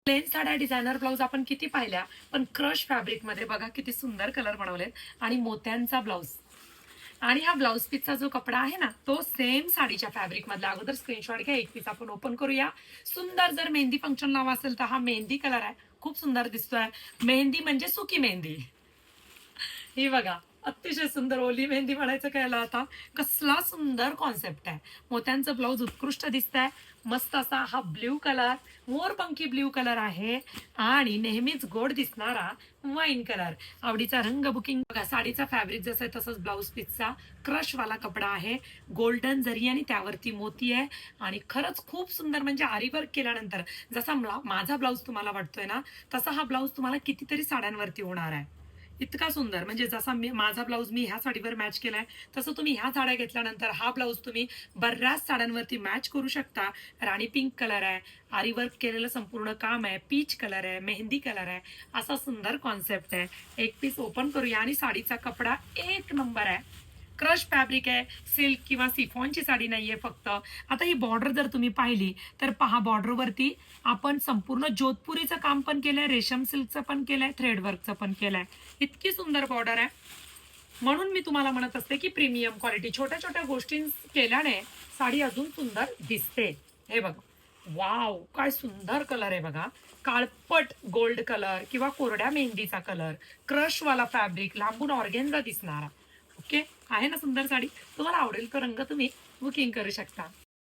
Plain साड्या designer blouse आपण किती पाहिल्या, पण क्रश फॅब्रिक मध्ये बघा किती सुंदर कलर बनवलेत आणि मोत्यांचा ब्लाऊज. आणि हा ब्लाऊज पीसचा जो कपडा आहे ना, तो सेम साडीच्या फॅब्रिक मधला. अगोदर स्क्रीनशॉट घ्या, एक पीस आपण ओपन करूया. सुंदर, जर मेहंदी फंक्शन लावा असेल तर हा मेहंदी कलर आहे, खूप सुंदर दिसतोय. मेहंदी म्हणजे सुकी मेहंदी. ही बघा, अतिशय सुंदर ओली मेहंदी म्हणायचं कायला आता. कसला सुंदर कॉन्सेप्ट आहे. मोत्यांचं ब्लाऊज उत्कृष्ट दिसतंय. मस्त असा हा ब्ल्यू कलर, मोरपंखी ब्ल्यू कलर आहे आणि नेहमीच गोड दिसणारा वाईन कलर. आवडीचा रंग बुकिंग बघा. साडीचा फॅब्रिक जसं आहे तसंच ब्लाऊज पीसचा क्रश वाला कपडा आहे. गोल्डन जरी आणि त्यावरती मोती आहे आणि खरंच खूप सुंदर. म्हणजे आरी वर्क केल्यानंतर जसा माझा ब्लाऊज तुम्हाला वाटतोय ना, तसा हा ब्लाऊज तुम्हाला कितीतरी साड्यांवरती होणार आहे. इतका सुंदर. म्हणजे जसा माझा ब्लाऊज मी ह्या साडीवर मॅच केलाय, तसं तुम्ही ह्या साड्या घेतल्यानंतर हा ब्लाऊज तुम्ही बऱ्याच साड्यांवरती मॅच करू शकता. राणी पिंक कलर आहे, आरी वर्क केलेलं संपूर्ण काम आहे, पीच कलर आहे, मेहंदी कलर आहे, असा सुंदर कॉन्सेप्ट आहे. एक पीस ओपन करूया आणि साडीचा कपडा एक नंबर आहे. क्रश फॅब्रिक आहे, सिल्क किंवा सिफॉनची साडी नाहीये फक्त. आता ही बॉर्डर जर तुम्ही पाहिली तर पहा, बॉर्डरवरती आपण संपूर्ण जोधपुरीचं काम पण केलंय, रेशम सिल्कचं पण केलंय, थ्रेडवर्कचं पण केलंय. इतकी सुंदर बॉर्डर आहे. म्हणून मी तुम्हाला म्हणत असते की प्रीमियम क्वालिटी. छोट्या छोट्या गोष्टी केल्याने साडी अजून सुंदर दिसते. हे बघा, वाव, काय सुंदर कलर आहे बघा. काळपट गोल्ड कलर किंवा कोरड्या मेहंदीचा कलर, क्रश वाला फॅब्रिक, लांबून ऑर्गेन्झा दिसणारा. ओके, आहे ना सुंदर साडी. तुम्हाला आवडेल तो रंग तुम्ही बुकिंग करू शकता.